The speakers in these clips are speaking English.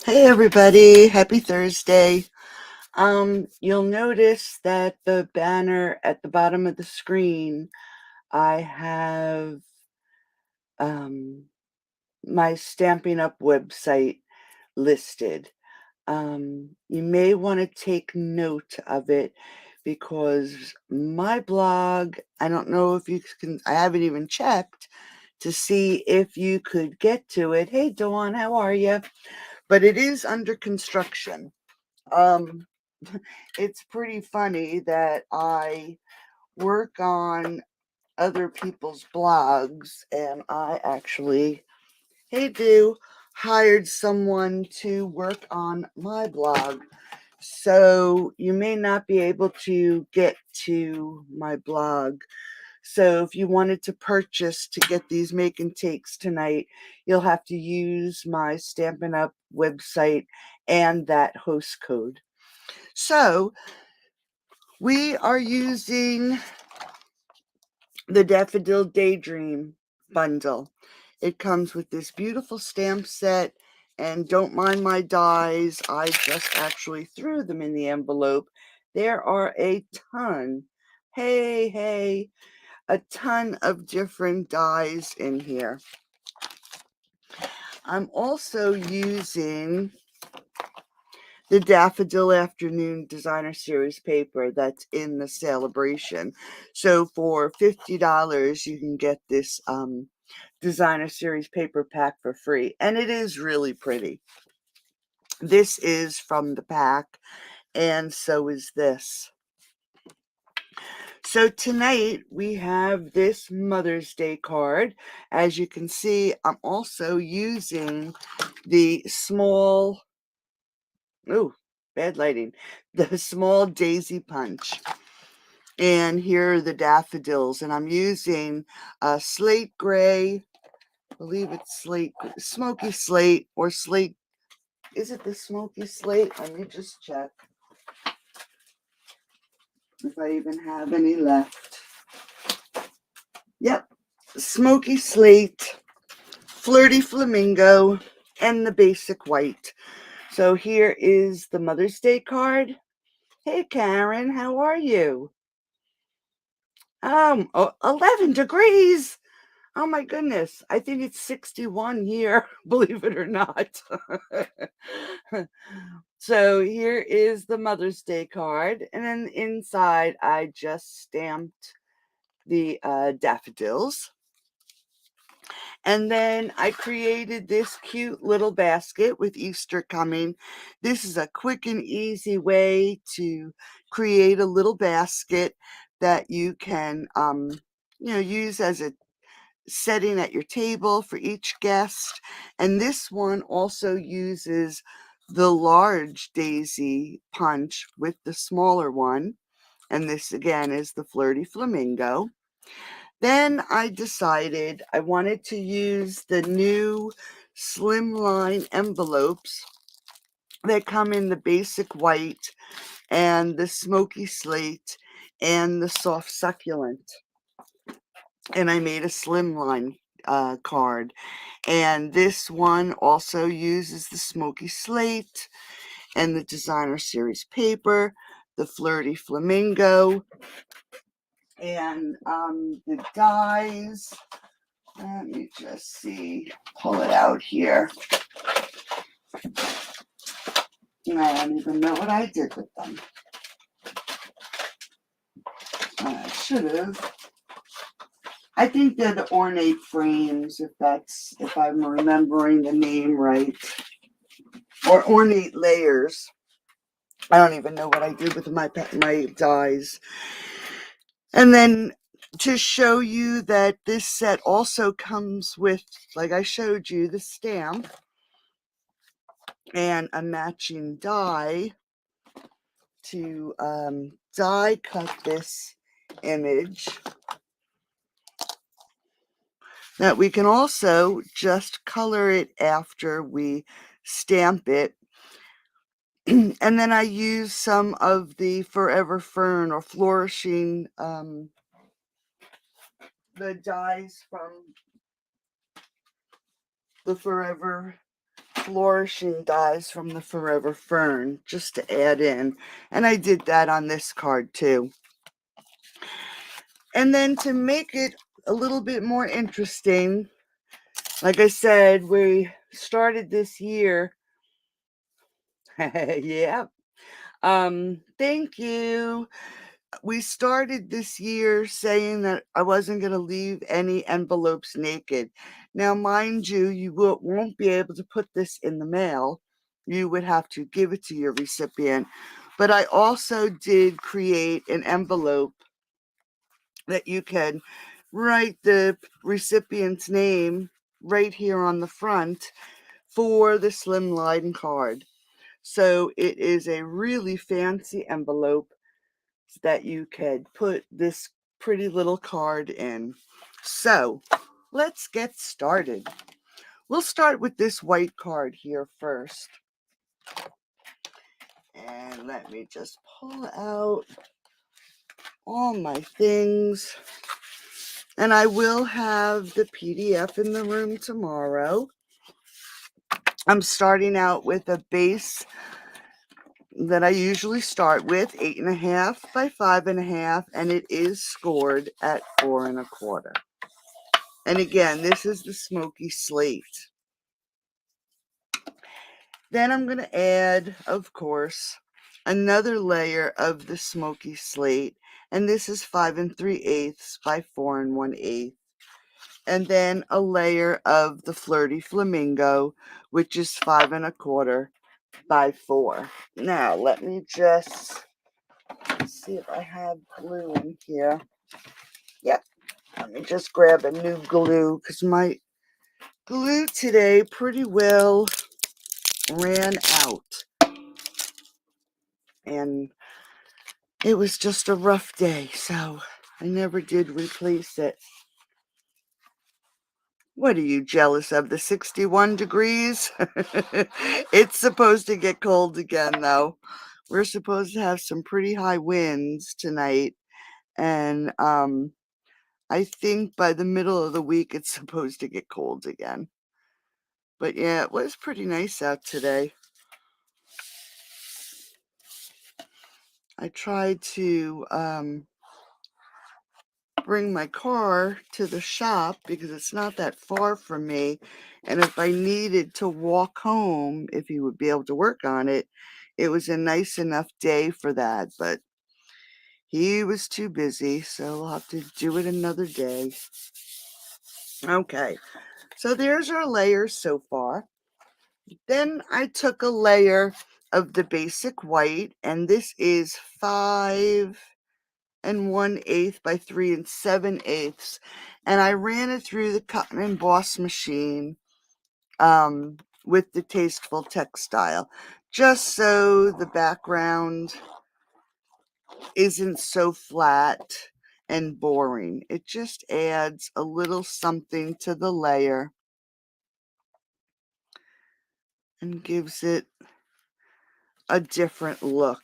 Hey everybody, happy Thursday. You'll notice that the banner at the bottom of the screen, I have um, my Stamping Up website listed. You may want to take note of it because my blog, I don't know if you can, I haven't even checked to see if you could get to it. Hey Dawn, how are you? But it is under construction. Um, it's pretty funny that I work on other people's blogs and I actually, hey, hired someone to work on my blog. So you may not be able to get to my blog. So if you wanted to purchase to get these make and takes tonight, you'll have to use my Stampin' Up website and that host code. So we are using the Daffodil Daydream Bundle. It comes with this beautiful stamp set, and don't mind my dies, I just actually threw them in the envelope. There are a ton, hey, a ton of different dies in here. I'm also using the Daffodil Afternoon Designer Series paper that's in the celebration. So for $50, you can get this Designer Series paper pack for free. And it is really pretty. This is from the pack, and so is this. So tonight we have this Mother's Day card. As you can see, I'm also using the small, ooh, bad lighting, the small daisy punch. And here are the daffodils, and I'm using slate gray, I believe it's slate, smoky slate, or slate. Is it the smoky slate? Let me just check if I even have any left. Yep, smoky slate, flirty flamingo, and the basic white. So here is the Mother's Day card. Hey Karen, how are you? 11 degrees. Oh my goodness. I think it's 61 here, believe it or not. So here is the Mother's Day card. And then inside, I just stamped the daffodils. And then I created this cute little basket with Easter coming. This is a quick and easy way to create a little basket that you can, use as a setting at your table for each guest. And this one also uses the large daisy punch with the smaller one. And this again is the flirty flamingo. Then I decided I wanted to use the new slimline envelopes that come in the basic white and the smoky slate and the soft succulent. And I made a slimline card. And this one also uses the smoky slate and the designer series paper, the flirty flamingo, and the dies. Let me just see, pull it out here. I don't even know what I did with them. I should have. I think they're the ornate frames, if I'm remembering the name right. Or ornate layers. I don't even know what I did with my dies. And then to show you that this set also comes with, like I showed you, the stamp and a matching die to die cut this image, that we can also just color it after we stamp it. And then I use some of the Forever Fern or Flourishing, the dies from the Forever flourishing dies from the Forever Fern just to add in. And I did that on this card too. And then to make it a little bit more interesting, like I said, we started this year. Yeah. Thank you. We started this year saying that I wasn't going to leave any envelopes naked. Now, mind you, you won't be able to put this in the mail. You would have to give it to your recipient. But I also did create an envelope that you can write the recipient's name right here on the front for the slimline card. So it is a really fancy envelope that you could put this pretty little card in. So let's get started. We'll start with this white card here first. And let me just pull out all my things. And I will have the PDF in the room tomorrow. I'm starting out with a base that I usually start with, 8.5 by 5.5, and it is scored at 4.25. And again, this is the smoky slate. Then I'm going to add, of course, another layer of the smoky slate, and this is 5 3/8 by 4 1/8. And then a layer of the Flirty Flamingo, which is 5 1/4 by 4. Now, let me just see if I have glue in here. Yep, let me just grab a new glue because my glue today pretty well ran out. And it was just a rough day, so I never did replace it. What are you, jealous of the 61 degrees? It's supposed to get cold again, though. We're supposed to have some pretty high winds tonight, and I think by the middle of the week it's supposed to get cold again. But yeah, it was pretty nice out today. I tried to bring my car to the shop because it's not that far from me, and if I needed to walk home, if he would be able to work on it, it was a nice enough day for that, but he was too busy, so I'll have to do it another day. Okay, so there's our layers so far. Then I took a layer of the basic white, and this is 5 1/8 by 3 7/8, and I ran it through the cut and emboss machine with the Tasteful Textile, just so the background isn't so flat and boring. It just adds a little something to the layer and gives it a different look.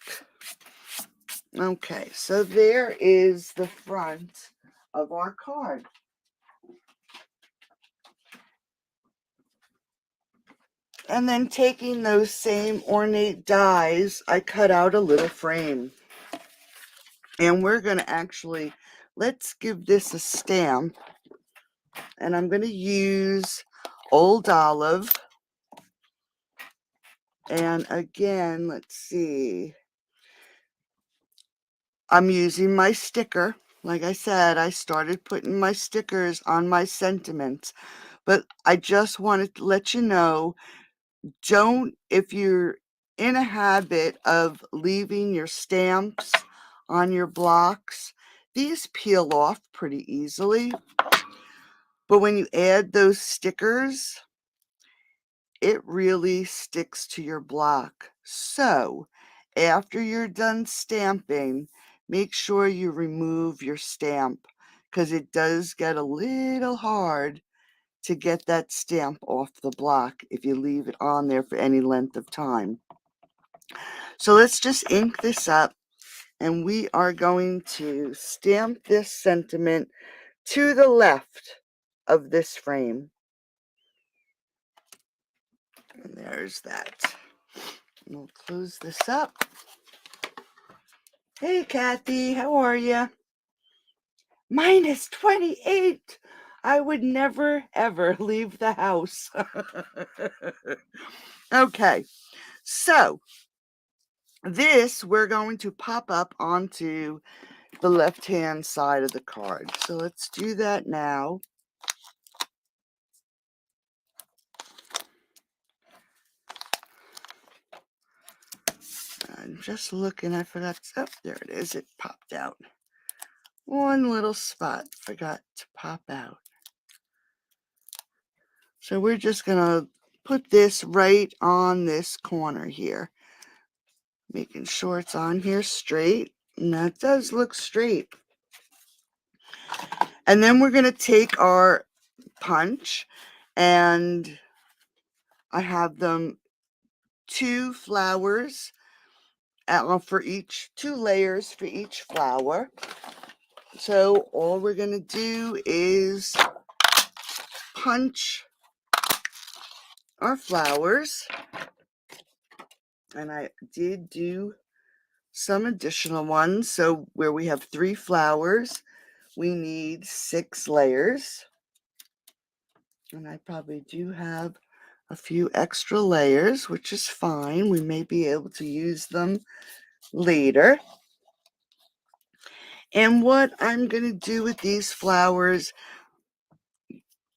Okay, so there is the front of our card. And then taking those same ornate dies, I cut out a little frame. And we're going to actually, let's give this a stamp. And I'm going to use Old Olive. And again, let's see. I'm using my sticker. Like I said, I started putting my stickers on my sentiments. But I just wanted to let you know, if you're in a habit of leaving your stamps on your blocks, these peel off pretty easily. But when you add those stickers, it really sticks to your block. So after you're done stamping, make sure you remove your stamp because it does get a little hard to get that stamp off the block if you leave it on there for any length of time. So let's just ink this up, and we are going to stamp this sentiment to the left of this frame. And there's that. We'll close this up. Hey, Kathy, how are you? Minus 28. I would never, ever leave the house. Okay, so this we're going to pop up onto the left-hand side of the card. So let's do that now. I'm just looking, I forgot, oh, there it is, it popped out. One little spot forgot to pop out. So we're just gonna put this right on this corner here, making sure it's on here straight, and that does look straight. And then we're gonna take our punch, and I have them 2 flowers for each, 2 layers for each flower. So all we're going to do is punch our flowers. And I did do some additional ones. So where we have 3 flowers, we need 6 layers. And I probably do have a few extra layers, which is fine. We may be able to use them later. And what I'm going to do with these flowers,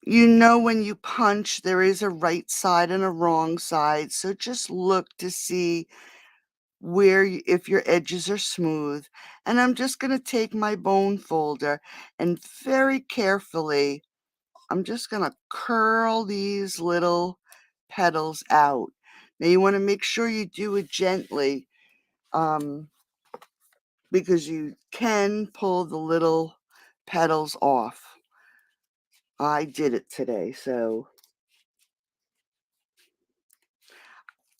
you know, when you punch, there is a right side and a wrong side. So just look to see where, if your edges are smooth. And I'm just going to take my bone folder and very carefully, I'm just going to curl these little petals out. Now you want to make sure you do it gently, because you can pull the little petals off. I did it today, so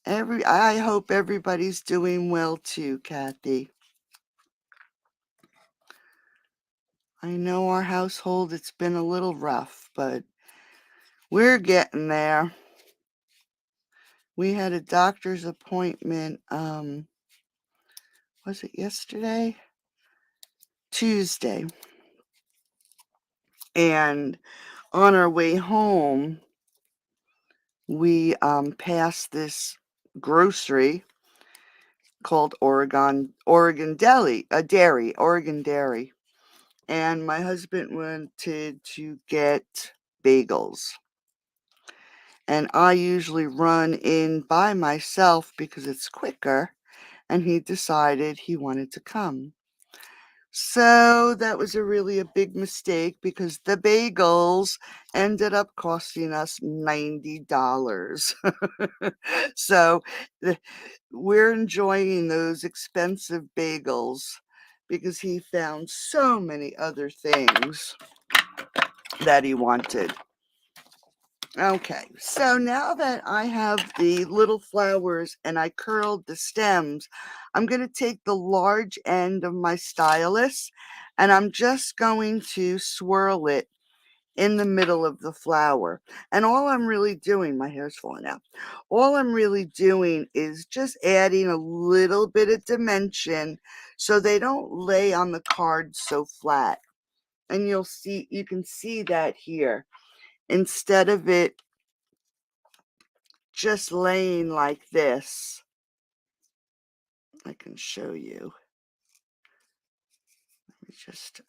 I hope everybody's doing well too, Kathy. I know our household, it's been a little rough, but we're getting there. We had a doctor's appointment, was it yesterday? Tuesday. And on our way home, we passed this grocery called Oregon Deli, Oregon Dairy. And my husband wanted to get bagels. And I usually run in by myself because it's quicker. And he decided he wanted to come. So that was really a big mistake because the bagels ended up costing us $90. So we're enjoying those expensive bagels because he found so many other things that he wanted. Okay, so now that I have the little flowers and I curled the stems, I'm going to take the large end of my stylus and I'm just going to swirl it in the middle of the flower. And all I'm really doing, my hair's falling out, all I'm really doing is just adding a little bit of dimension so they don't lay on the card so flat. And you can see that here. Instead of it just laying like this, I can show you. Let me just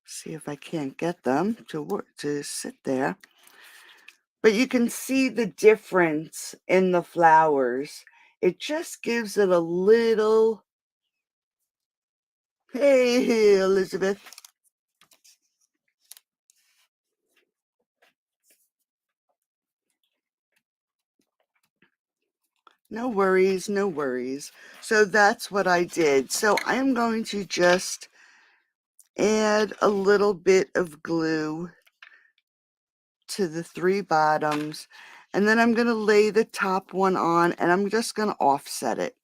see if I can't get them to sit there. But you can see the difference in the flowers. It just gives it a little, hey, Elizabeth. No worries, no worries. So that's what I did. So I'm going to just add a little bit of glue to the 3 bottoms, and then I'm going to lay the top one on, and I'm just going to offset it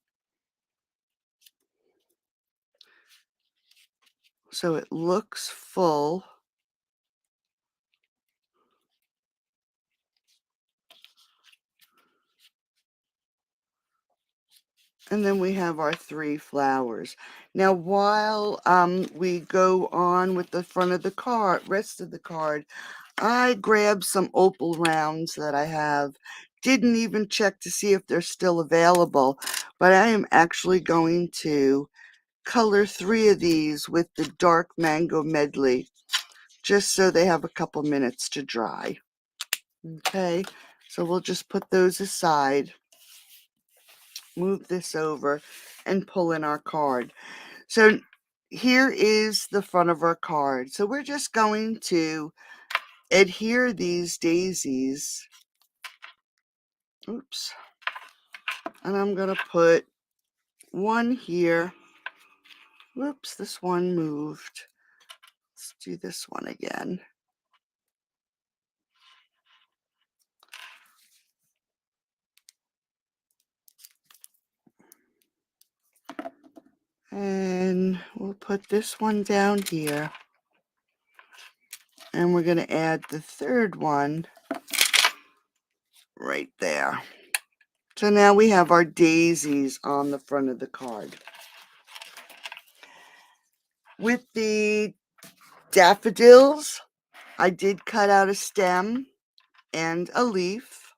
so it looks full. And then we have our 3 flowers. Now, while we go on with the front of the card, rest of the card, I grabbed some opal rounds that I have. Didn't even check to see if they're still available, but I am actually going to color 3 of these with the dark mango medley, just so they have a couple minutes to dry. Okay, so we'll just put those aside, move this over, and pull in our card. So here is the front of our card. So we're just going to adhere these daisies. Oops. And I'm going to put one here. Whoops, this one moved. Let's do this one again. And we'll put this one down here. And we're going to add the third one right there. So now we have our daisies on the front of the card. With the daffodils, I did cut out a stem and a leaf.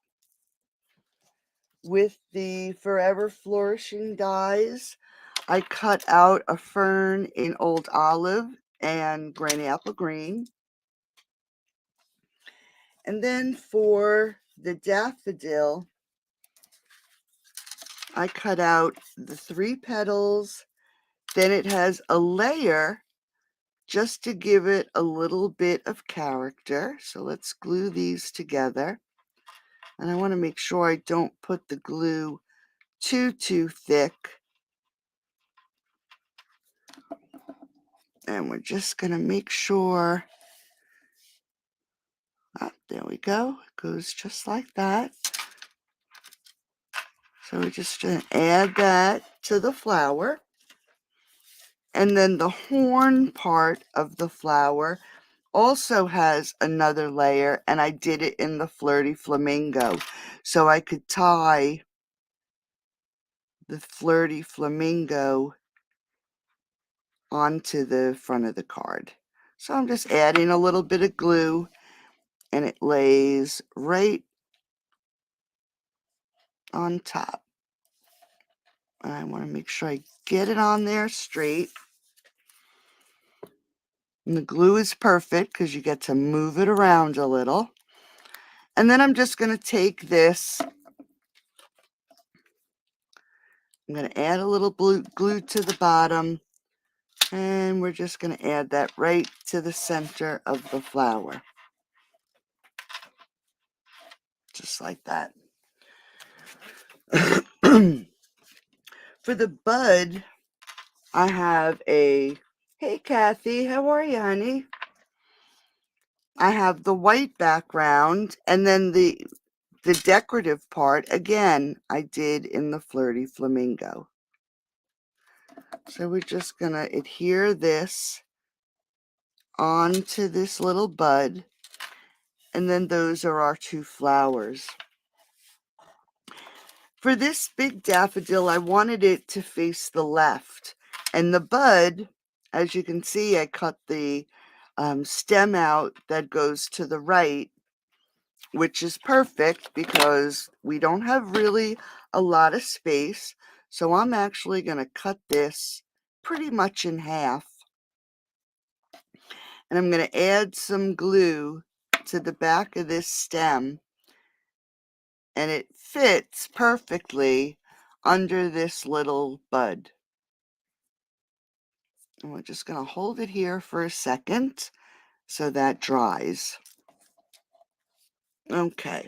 With the Forever Flourishing dies, I cut out a fern in old olive and granny apple green. And then for the daffodil, I cut out the 3 petals. Then it has a layer just to give it a little bit of character. So let's glue these together. And I want to make sure I don't put the glue too thick. And we're just going to make sure, there we go, it goes just like that. So we're just going to add that to the flower. And then the horn part of the flower also has another layer, and I did it in the Flirty Flamingo. So I could tie the Flirty Flamingo onto the front of the card. So I'm just adding a little bit of glue, and it lays right on top. And I want to make sure I get it on there straight. And the glue is perfect because you get to move it around a little. And then I'm just going to take this. I'm going to add a little glue to the bottom. And we're just going to add that right to the center of the flower. Just like that. For the bud, I have a, hey Kathy, how are you, honey? I have the white background, and then the decorative part, again, I did in the Flirty Flamingo. So we're just going to adhere this onto this little bud, and then those are our 2 flowers. For this big daffodil, I wanted it to face the left, and the bud, as you can see, I cut the stem out that goes to the right, which is perfect because we don't have really a lot of space. So I'm actually going to cut this pretty much in half. And I'm going to add some glue to the back of this stem. And it fits perfectly under this little bud. And we're just going to hold it here for a second so that dries. Okay,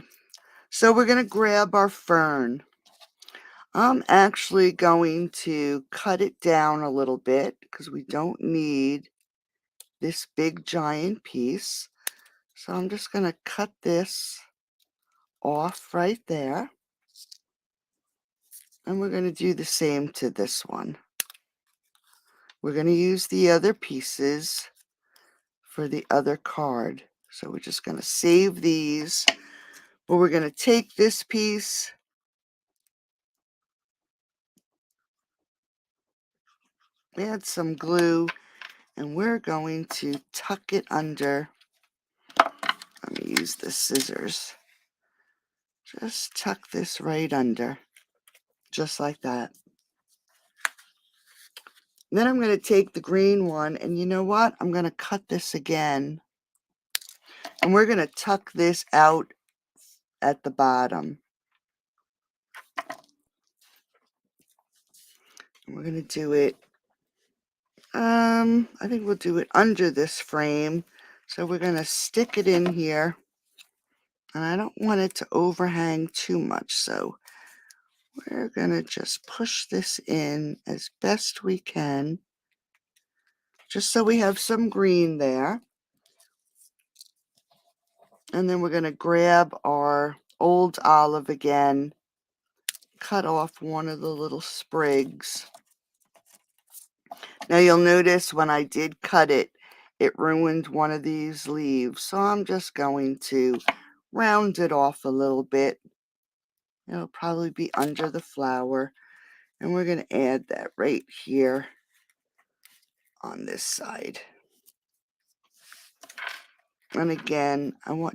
so we're going to grab our fern. I'm actually going to cut it down a little bit because we don't need this big giant piece. So I'm just going to cut this off right there. And we're going to do the same to this one. We're going to use the other pieces for the other card. So we're just going to save these. But we're going to take this piece add some glue, and we're going to tuck it under. Let me use the scissors. Just tuck this right under, just like that. Then I'm going to take the green one, and you know what? I'm going to cut this again. And we're going to tuck this out at the bottom. And we're going to do it, I think we'll do it under this frame. So we're going to stick it in here. And I don't want it to overhang too much, so we're going to just push this in as best we can, just so we have some green there. And then we're going to grab our old olive again, cut off one of the little sprigs. Now you'll notice when I did cut it, it ruined one of these leaves. So I'm just going to round it off a little bit. It'll probably be under the flower. And we're going to add that right here on this side. And again,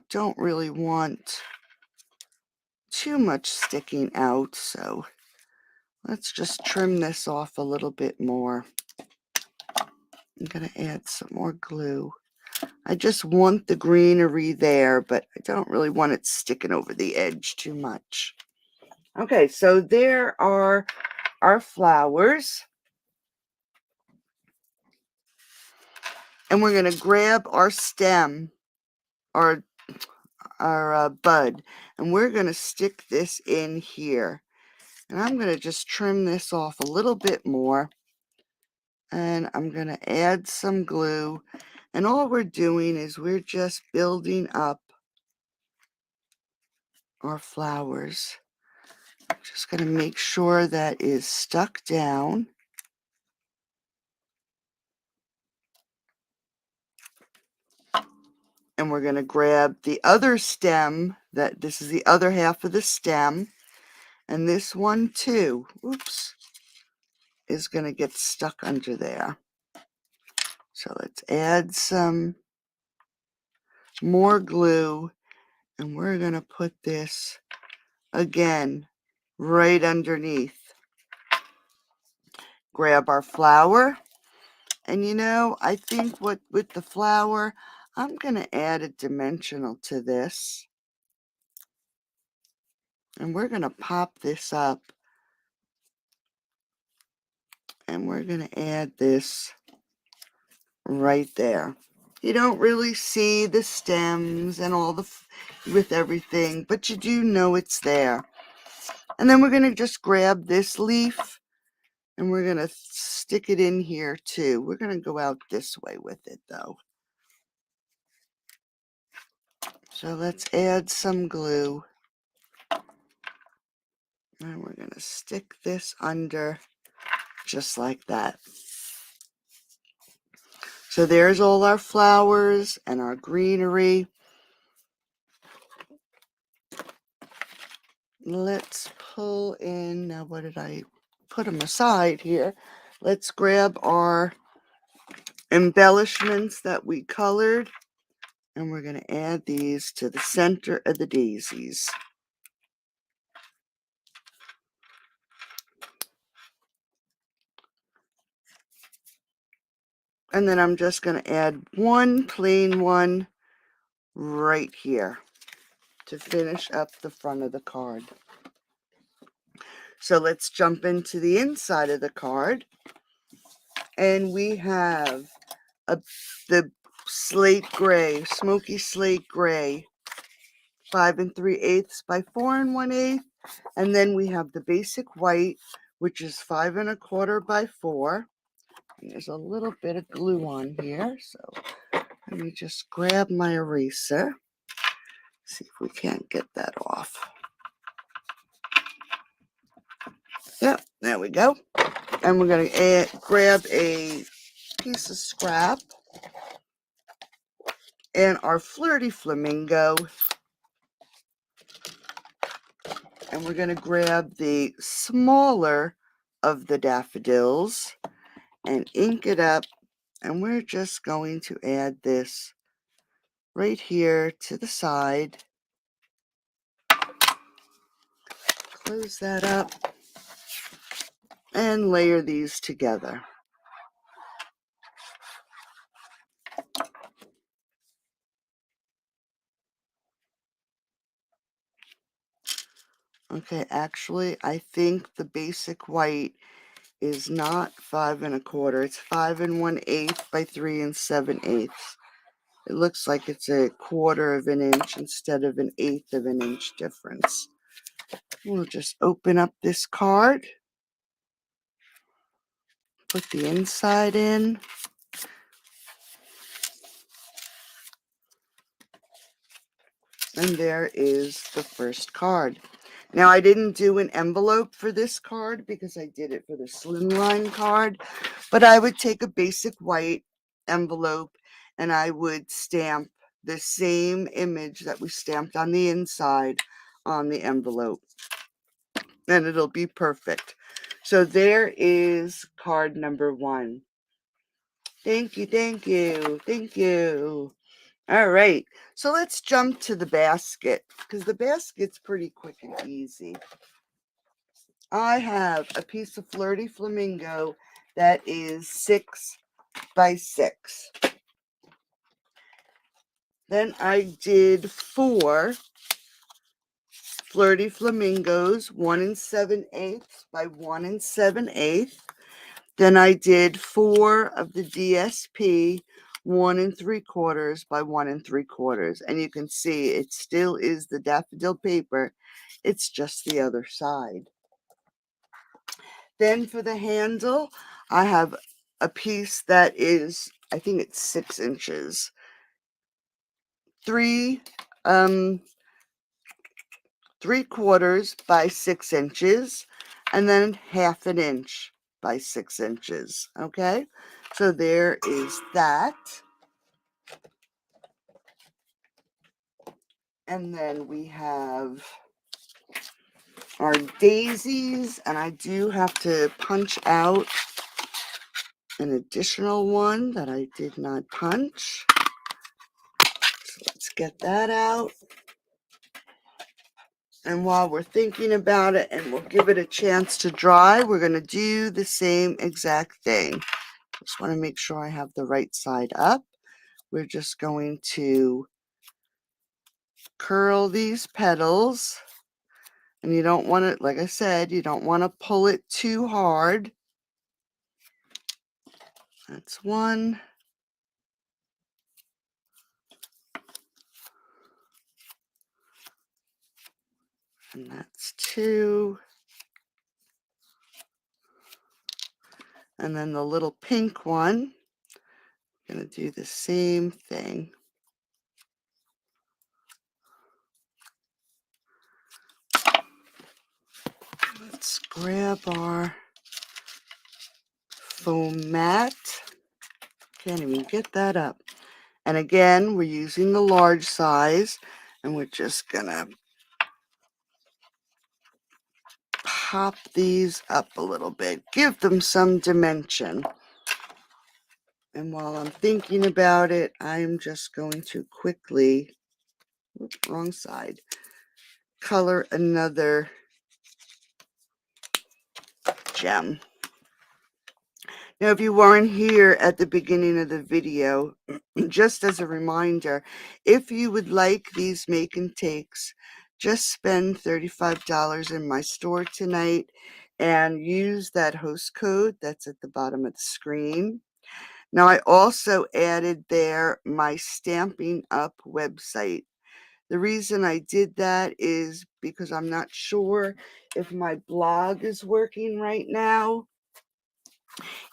don't really want too much sticking out, so let's just trim this off a little bit more. I'm going to add some more glue. I just want the greenery there, but I don't really want it sticking over the edge too much. Okay, so there are our flowers. And we're going to grab our stem, our bud, and we're going to stick this in here. And I'm going to just trim this off a little bit more. And I'm going to add some glue. And all we're doing is we're just building up our flowers. I'm just going to make sure that is stuck down. And we're going to grab the other stem, this is the other half of the stem. And this one too, oops, is going to get stuck under there. So let's add some more glue. And we're going to put this again right underneath. Grab our flower. And you know, I think with the flower, I'm going to add a dimensional to this. And we're going to pop this up. And we're going to add this right there. You don't really see the stems and all with everything, but you do know it's there. And then we're going to just grab this leaf and we're going to stick it in here too. We're going to go out this way with it though. So let's add some glue. And we're going to stick this under just like that. So there's all our flowers and our greenery. Let's pull in, now what did I put them aside here? Let's grab our embellishments that we colored. And we're going to add these to the center of the daisies. And then I'm just going to add one plain one right here to finish up the front of the card. So let's jump into the inside of the card. And we have the slate gray, smoky slate gray, 5 3/8 by 4 1/8. And then we have the basic white, which is 5 1/4 by 4. And there's a little bit of glue on here, so let me just grab my eraser. See if we can't get that off. Yep, there we go. And we're going to grab a piece of scrap and our Flirty Flamingo. And we're going to grab the smaller of the daffodils. and ink it up. And we're just going to add this right here to the side. Close that up and layer these together. Okay, actually, I think the basic white is not 5 1/4. It's 5 1/8 by 3 7/8. It looks like it's a 1/4 of an inch instead of an 1/8 of an inch difference. We'll just open up this card, put the inside in, and there is the first card. Now, I didn't do an envelope for this card because I did it for the slimline card, but I would take a basic white envelope and I would stamp the same image that we stamped on the inside on the envelope, and it'll be perfect. So there is card number 1. Thank you, thank you, thank you. All right, so let's jump to the basket because the basket's pretty quick and easy. I have a piece of Flirty Flamingo that is 6 by 6. Then I did 4 Flirty Flamingos, 1 7/8 by 1 7/8. Then I did 4 of the DSP, 1 3/4 by 1 3/4. And you can see it still is the daffodil paper. It's just the other side. Then for the handle, I have a piece that is, I think it's 6 inches. 3 3/4 by 6 inches, and then 1/2 an inch by 6 inches. Okay, so there is that. And then we have our daisies, and I do have to punch out an additional one that I did not punch. So let's get that out. And while we're thinking about it, and we'll give it a chance to dry, we're going to do the same exact thing. Just want to make sure I have the right side up. We're just going to curl these petals. And you don't want to, like I said, you don't want to pull it too hard. That's 1. And that's 2. And then the little pink one, I'm going to do the same thing. Let's grab our foam mat. Can't even get that up. And again, we're using the large size, and we're just going to pop these up a little bit, give them some dimension. And while I'm thinking about it, I'm just going to quickly, wrong side, color another gem. Now, if you weren't here at the beginning of the video, just as a reminder, if you would like these make and takes, just spend $35 in my store tonight and use that host code that's at the bottom of the screen. Now, I also added there my Stampin' Up website. The reason I did that is because I'm not sure if my blog is working right now.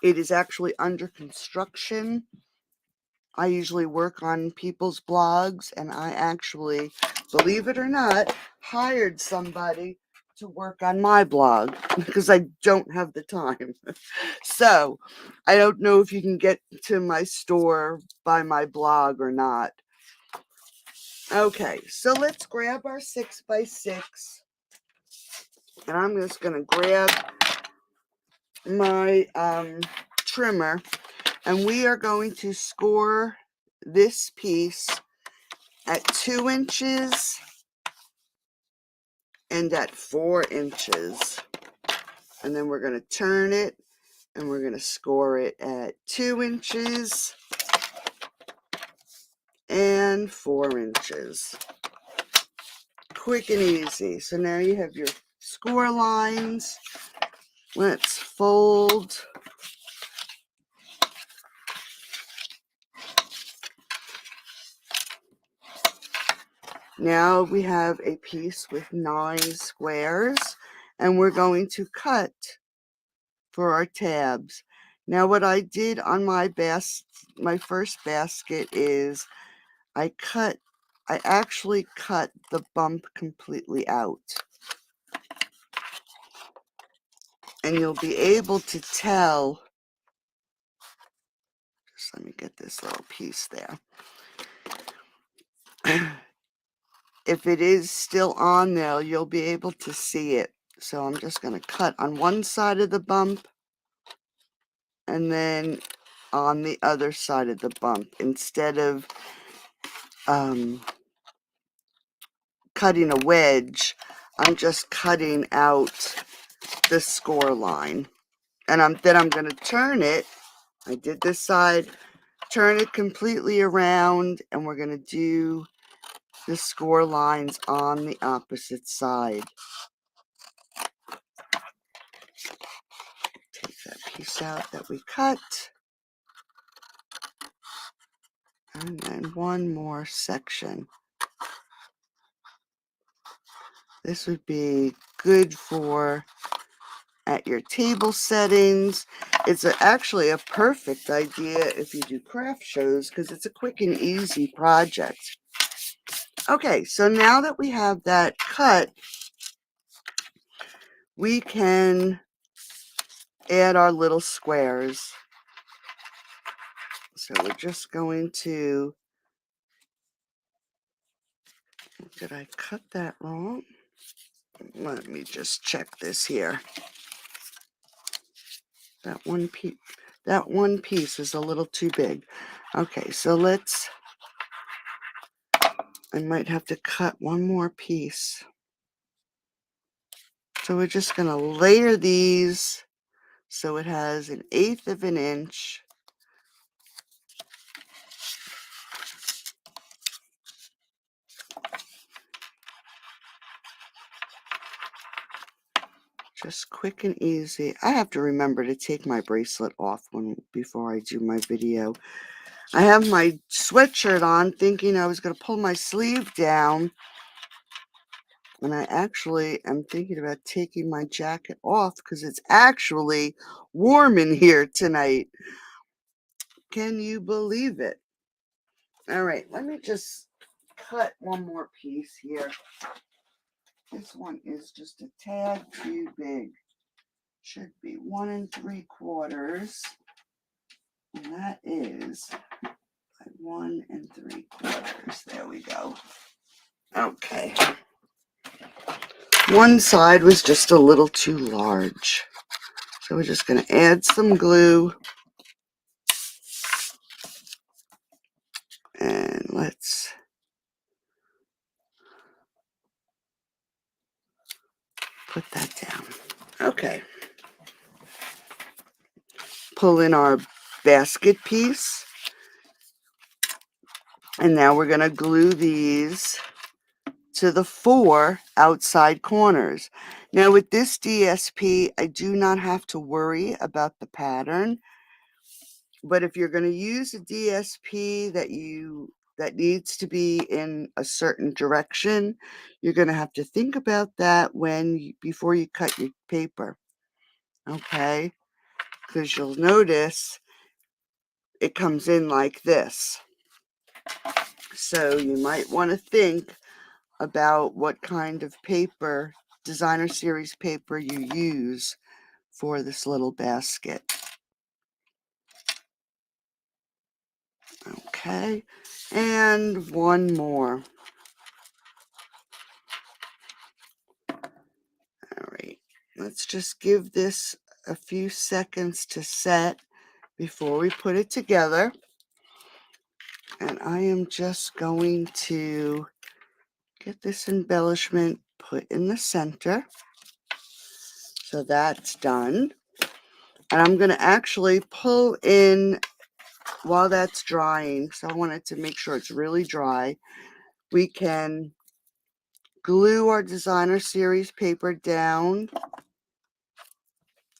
It is actually under construction. I usually work on people's blogs, and I actually, believe it or not, hired somebody to work on my blog because I don't have the time. So I don't know if you can get to my store by my blog or not. Okay, so let's grab our 6 by 6, and I'm just going to grab my trimmer, and we are going to score this piece at 2 inches and at 4 inches. And then we're going to turn it and we're going to score it at 2 inches and 4 inches. Quick and easy. So now you have your score lines. Let's fold. Now we have a piece with 9 squares, and we're going to cut for our tabs. Now what I did on my first basket is I actually cut the bump completely out. And you'll be able to tell, just let me get this little piece there. If it is still on there, you'll be able to see it. So I'm just going to cut on one side of the bump and then on the other side of the bump instead of cutting a wedge. I'm just cutting out the score line, and then I'm going to turn it. I did this side, turn it completely around, and we're going to do the score lines on the opposite side. Take that piece out that we cut. And then one more section. This would be good for at your table settings. It's actually a perfect idea if you do craft shows because it's a quick and easy project. Okay, so now that we have that cut, we can add our little squares. So we're just going to, did I cut that wrong? Let me just check this here. That one piece is a little too big. Okay, so I might have to cut one more piece. So we're just going to layer these so it has 1/8 of an inch. Just quick and easy. I have to remember to take my bracelet off before I do my video. I have my sweatshirt on thinking I was going to pull my sleeve down. And I actually am thinking about taking my jacket off because it's actually warm in here tonight. Can you believe it? All right, let me just cut one more piece here. This one is just a tad too big. Should be 1 3/4. And that is 1 3/4. There we go. Okay. One side was just a little too large. So we're just going to add some glue. And let's put that down. Okay. Pull in our basket piece. And now we're going to glue these to the 4 outside corners. Now with this DSP, I do not have to worry about the pattern. But if you're going to use a DSP that needs to be in a certain direction, you're going to have to think about that before you cut your paper. Okay? Because you'll notice it comes in like this. So you might want to think about what kind of paper, designer series paper, you use for this little basket. Okay, and one more. All right, let's just give this a few seconds to set, before we put it together. And I am just going to get this embellishment put in the center. So that's done. And I'm going to actually pull in while that's drying. So I wanted to make sure it's really dry. We can glue our designer series paper down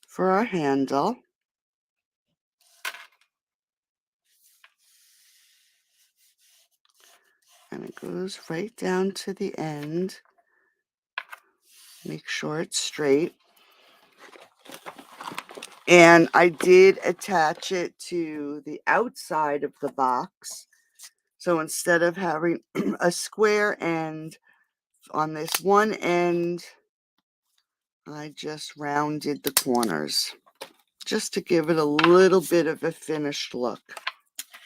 for our handle. And it goes right down to the end. Make sure it's straight. And I did attach it to the outside of the box. So instead of having a square end on this one end, I just rounded the corners just to give it a little bit of a finished look.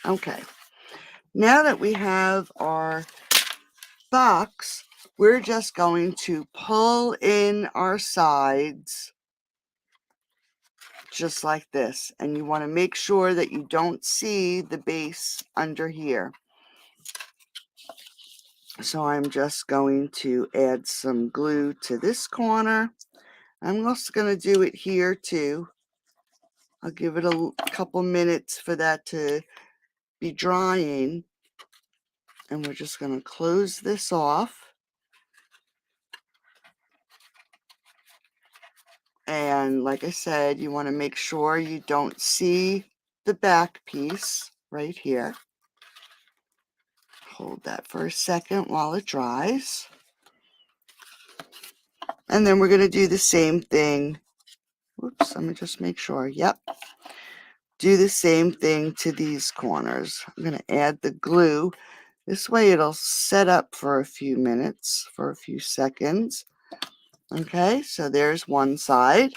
Okay, now that we have our box, we're just going to pull in our sides just like this. And you want to make sure that you don't see the base under here. So I'm just going to add some glue to this corner. I'm also going to do it here too. I'll give it a couple minutes for that to be drying. And we're just going to close this off. And like I said, you want to make sure you don't see the back piece right here. Hold that for a second while it dries. And then we're going to do the same thing. Oops, let me just make sure. Yep. Do the same thing to these corners. I'm going to add the glue. This way it'll set up for a few minutes, for a few seconds. Okay, so there's one side.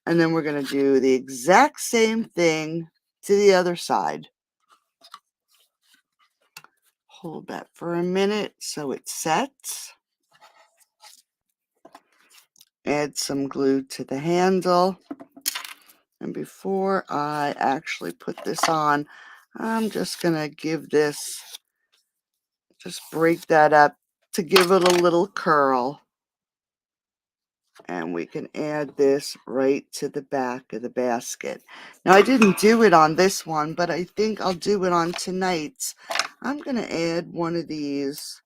And then we're going to do the exact same thing to the other side. Hold that for a minute so it sets. Add some glue to the handle. And before I actually put this on, I'm just going to give this, just break that up to give it a little curl. And we can add this right to the back of the basket. Now, I didn't do it on this one, but I think I'll do it on tonight's. I'm going to add one of these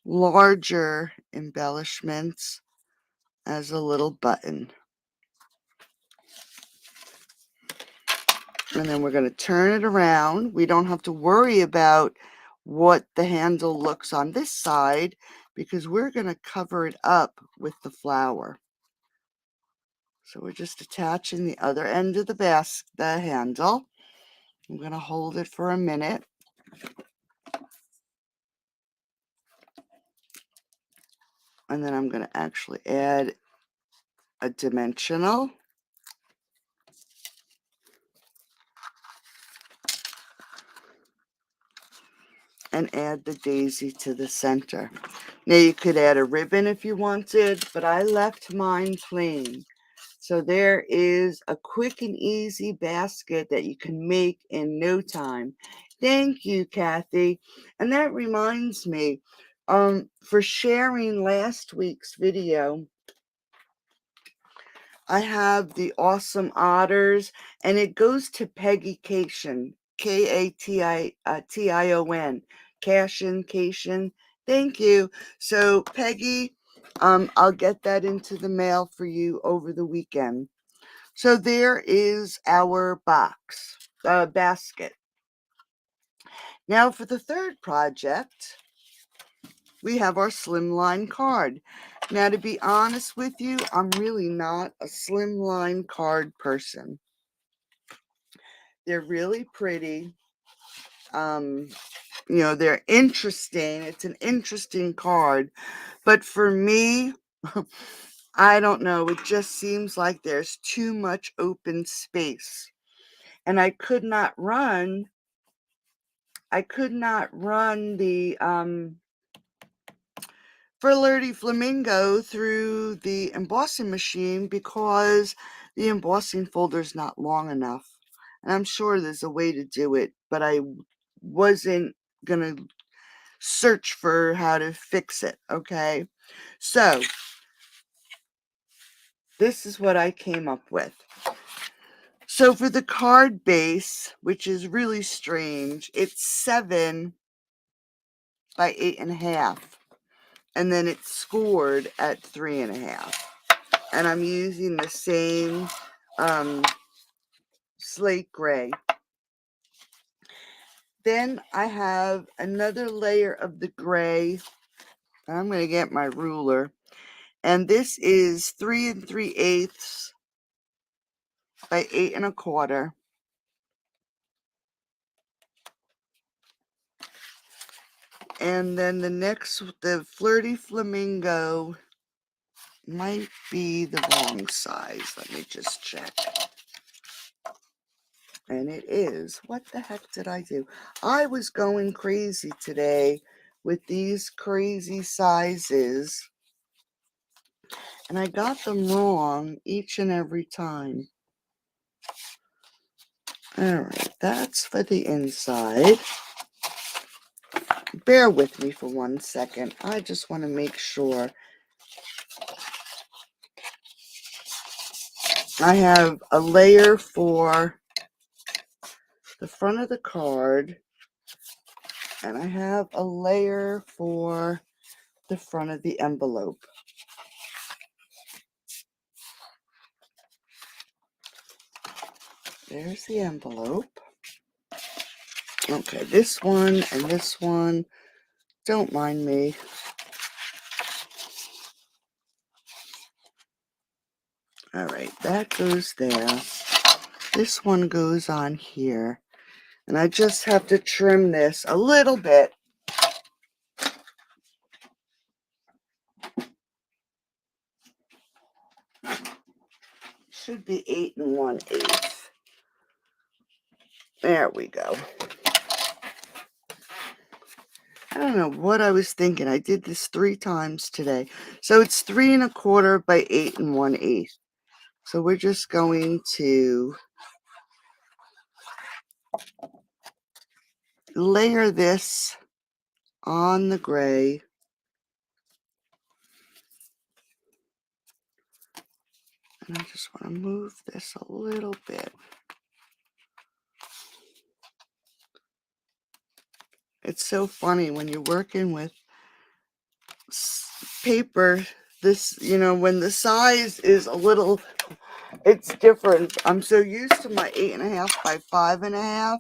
larger embellishments as a little button. And then we're going to turn it around. We don't have to worry about what the handle looks on this side because we're going to cover it up with the flower. So we're just attaching the other end of the handle. I'm going to hold it for a minute. And then I'm going to actually add a dimensional. And add the daisy to the center. Now you could add a ribbon if you wanted, but I left mine plain. So there is a quick and easy basket that you can make in no time. Thank you, Kathy. And that reminds me, for sharing last week's video, I have the awesome otters, and it goes to Peggy Cation, Cation, Cation. Thank you. So Peggy, I'll get that into the mail for you over the weekend. So there is our basket. Now for the third project, we have our slimline card. Now, to be honest with you, I'm really not a slimline card person. They're really pretty. They're interesting. It's an interesting card. But for me, I don't know. It just seems like there's too much open space. And I could not run the Flirty Flamingo through the embossing machine because the embossing folder is not long enough. And I'm sure there's a way to do it, but I wasn't going to search for how to fix it, okay? So, this is what I came up with. So for the card base, which is really strange, it's 7 by 8.5. And then it's scored at 3.5. And I'm using the same slate gray. Then I have another layer of the gray. I'm going to get my ruler. And this is 3 3/8 by 8 1/4. And then the Flirty Flamingo might be the wrong size. Let me just check. And it is. What the heck did I do? I was going crazy today with these crazy sizes. And I got them wrong each and every time. Alright, that's for the inside. Bear with me for 1 second. I just want to make sure. I have a layer for the front of the card. And I have a layer for the front of the envelope. There's the envelope. Okay, this one and this one, don't mind me. All right, that goes there. This one goes on here. And I just have to trim this a little bit. Should be 8 1/8. There we go. I don't know what I was thinking. I did this 3 times today. So it's 3 1/4 by 8 1/8. So we're just going to layer this on the gray. And I just want to move this a little bit. It's so funny when you're working with paper, this, when the size is a little, it's different. I'm so used to my 8.5 by 5.5.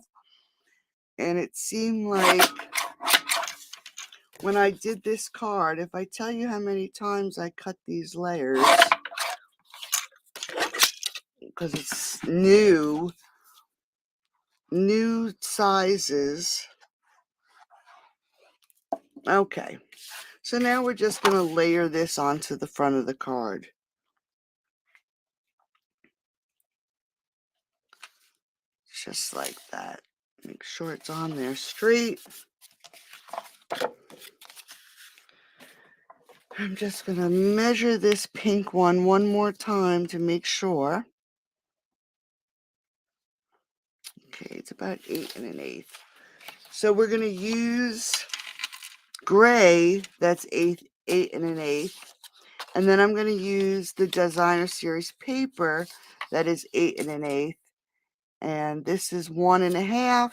And it seemed like when I did this card, if I tell you how many times I cut these layers, because it's new sizes. Okay, so now we're just going to layer this onto the front of the card. Just like that. Make sure it's on there straight. I'm just going to measure this pink one more time to make sure. Okay, it's about 8 1/8. So we're going to use gray, that's 8 1/8. And then I'm going to use the Designer Series paper that is 8 1/8. And this is 1 1/2.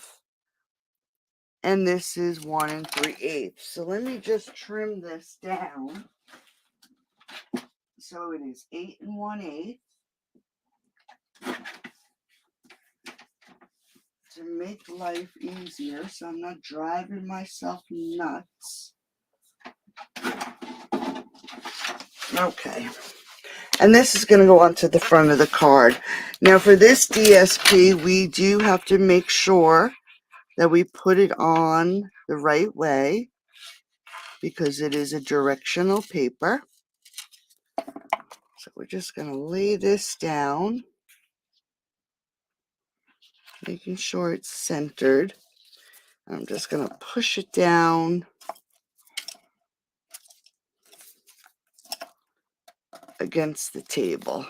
And this is 1 3/8. So let me just trim this down. So it is 8 1/8. To make life easier, so I'm not driving myself nuts. Okay. And this is going to go onto the front of the card. Now for this DSP, we do have to make sure that we put it on the right way because it is a directional paper. So we're just going to lay this down, making sure it's centered. I'm just going to push it down against the table.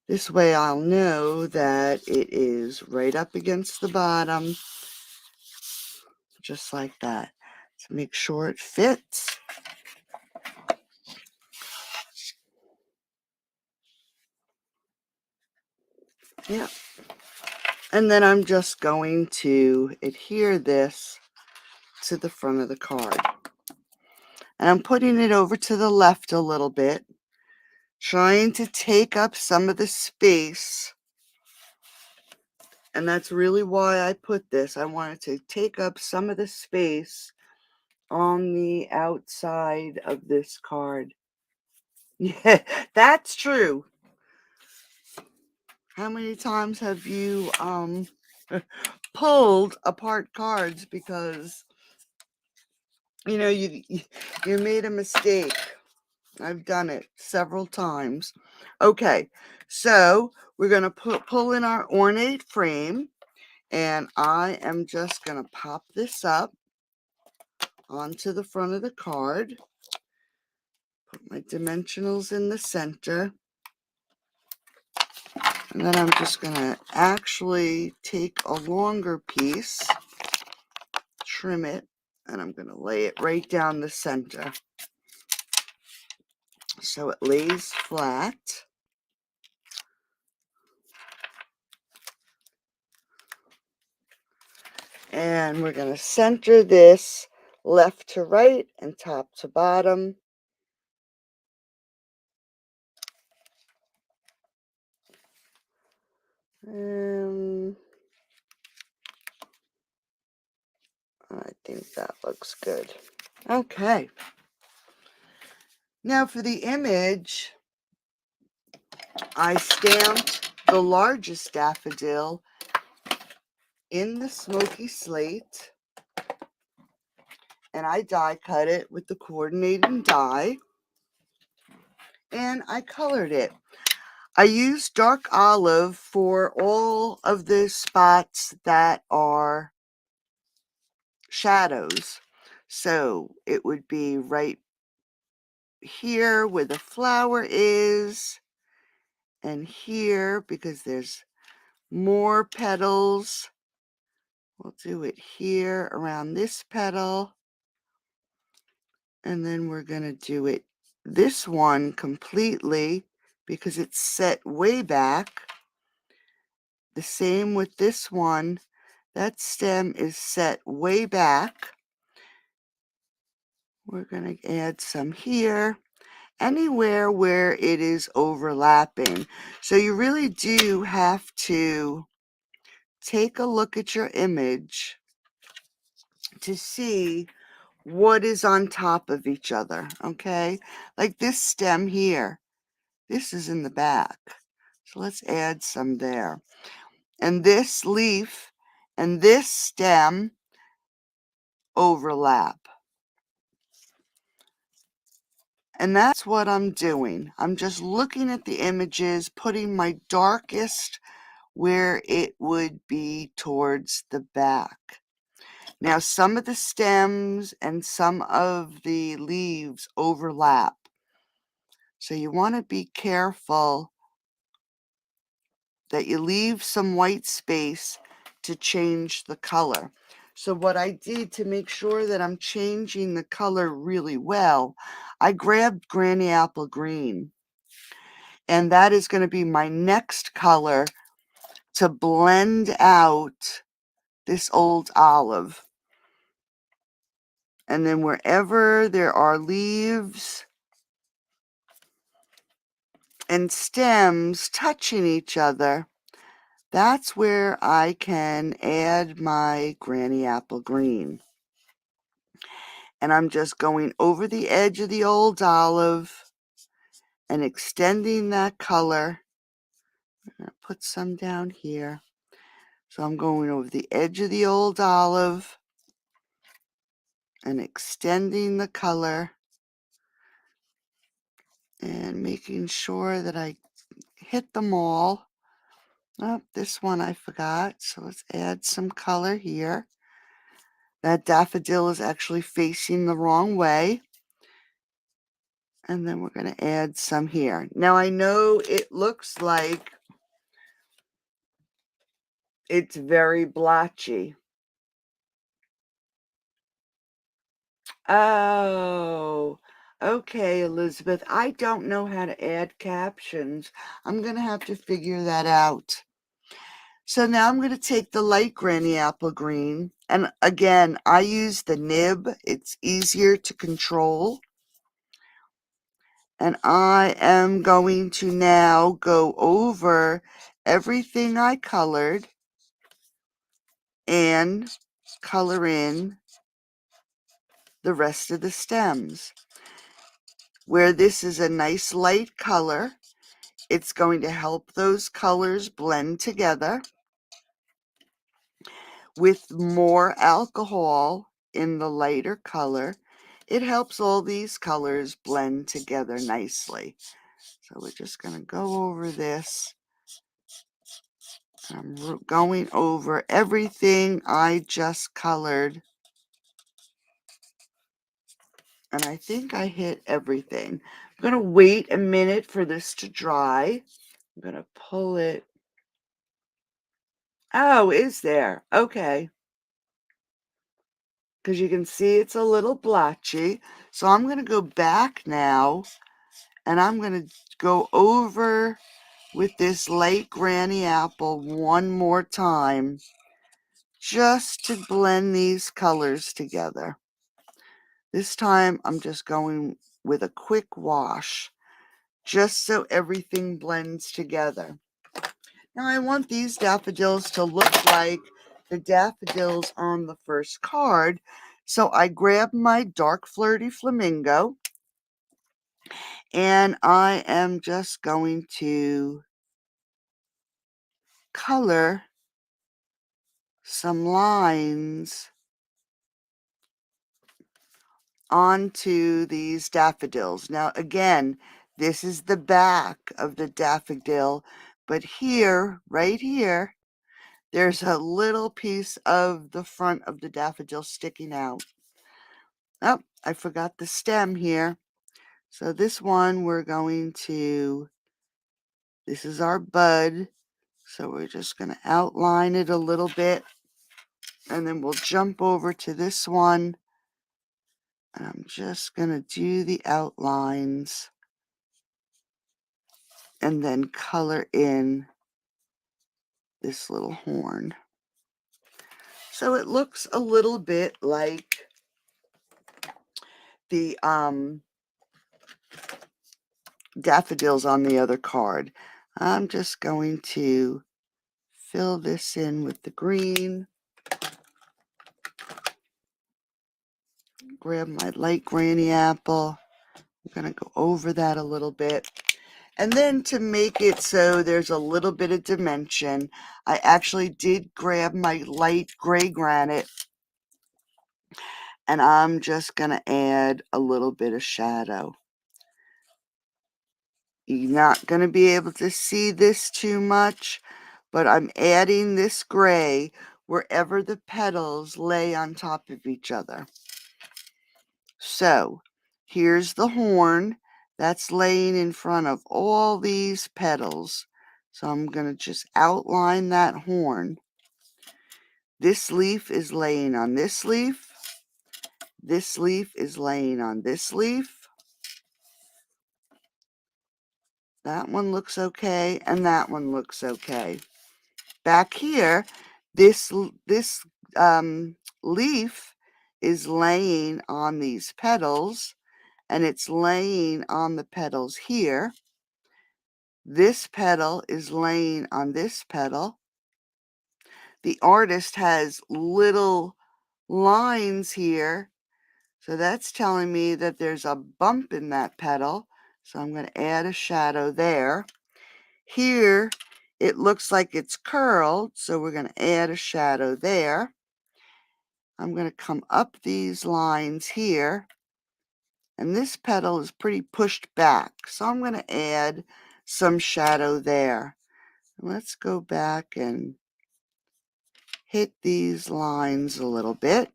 This way I'll know that it is right up against the bottom, just like that, to make sure it fits. Yeah. And then I'm just going to adhere this to the front of the card. And I'm putting it over to the left a little bit, trying to take up some of the space. And that's really why I put this. I wanted to take up some of the space on the outside of this card. Yeah, that's true. How many times have you pulled apart cards because you made a mistake? I've done it several times. Okay, so we're going to pull in our ornate frame, and I am just going to pop this up onto the front of the card. Put my dimensionals in the center. And then I'm just going to actually take a longer piece, trim it, and I'm going to lay it right down the center so it lays flat. And we're going to center this left to right and top to bottom. I think that looks good. Okay. Now for the image, I stamped the largest daffodil in the smoky slate, and I die cut it with the coordinating die, and I colored it. I used dark olive for all of the spots that are shadows. So it would be right here where the flower is, and here because there's more petals. We'll do it here around this petal, and then we're going to do it this one completely because it's set way back. The same with this one. That stem is set way back. We're going to add some here, anywhere where it is overlapping. So you really do have to take a look at your image to see what is on top of each other, okay? Like this stem here, this is in the back. So let's add some there. And this leaf and this stem overlap. And that's what I'm doing. I'm just looking at the images, putting my darkest where it would be towards the back. Now, some of the stems and some of the leaves overlap. So you want to be careful that you leave some white space to change the color. So what I did to make sure that I'm changing the color really well, I grabbed Granny Apple Green. And that is going to be my next color to blend out this old olive. And then wherever there are leaves and stems touching each other, that's where I can add my Granny Apple Green. And I'm just going over the edge of the old olive and extending that color. I'm going to put some down here. So I'm going over the edge of the old olive and extending the color and making sure that I hit them all. Oh, this one I forgot, so let's add some color here. That daffodil is actually facing the wrong way. And then we're going to add some here. Now I know it looks like It's very blotchy. Oh, okay, Elizabeth. I don't know how to add captions. I'm going to have to figure that out. So now I'm going to take the light granny apple green. And again, I use the nib. It's easier to control. And I am going to now go over everything I colored and color in the rest of the stems. Where this is a nice light color, it's going to help those colors blend together. With more alcohol in the lighter color, it helps all these colors blend together nicely. So we're just going to go over this. I'm going over everything I just colored. And I think I hit everything. I'm going to wait a minute for this to dry. I'm going to pull it. Oh, is there? Okay. Because you can see it's a little blotchy. So I'm going to go back now, and I'm going to go over with this light granny apple one more time, just to blend these colors together. This time I'm just going with a quick wash, just so everything blends together. Now I want these daffodils to look like the daffodils on the first card, so I grabbed my dark flirty flamingo, and I am just going to color some lines onto these daffodils. Now again, this is the back of the daffodil, but here, right here, there's a little piece of the front of the daffodil sticking out. Oh, I forgot the stem here. So this one this is our bud. So we're just going to outline it a little bit. And then we'll jump over to this one. And I'm just going to do the outlines. And then color in this little horn. So it looks a little bit like the daffodils on the other card. I'm just going to fill this in with the green. Grab my light granny apple. I'm going to go over that a little bit. And then to make it so there's a little bit of dimension, I actually did grab my light gray granite, and I'm just going to add a little bit of shadow. You're not going to be able to see this too much, but I'm adding this gray wherever the petals lay on top of each other. So here's the horn that's laying in front of all these petals. So I'm going to just outline that horn. This leaf is laying on this leaf. This leaf is laying on this leaf. That one looks okay, and that one looks okay. Back here, this leaf is laying on these petals, and it's laying on the petals here. This petal is laying on this petal. The artist has little lines here, so that's telling me that there's a bump in that petal. So I'm going to add a shadow there. Here, it looks like it's curled, so we're going to add a shadow there. I'm going to come up these lines here, and this petal is pretty pushed back, so I'm going to add some shadow there. Let's go back and hit these lines a little bit.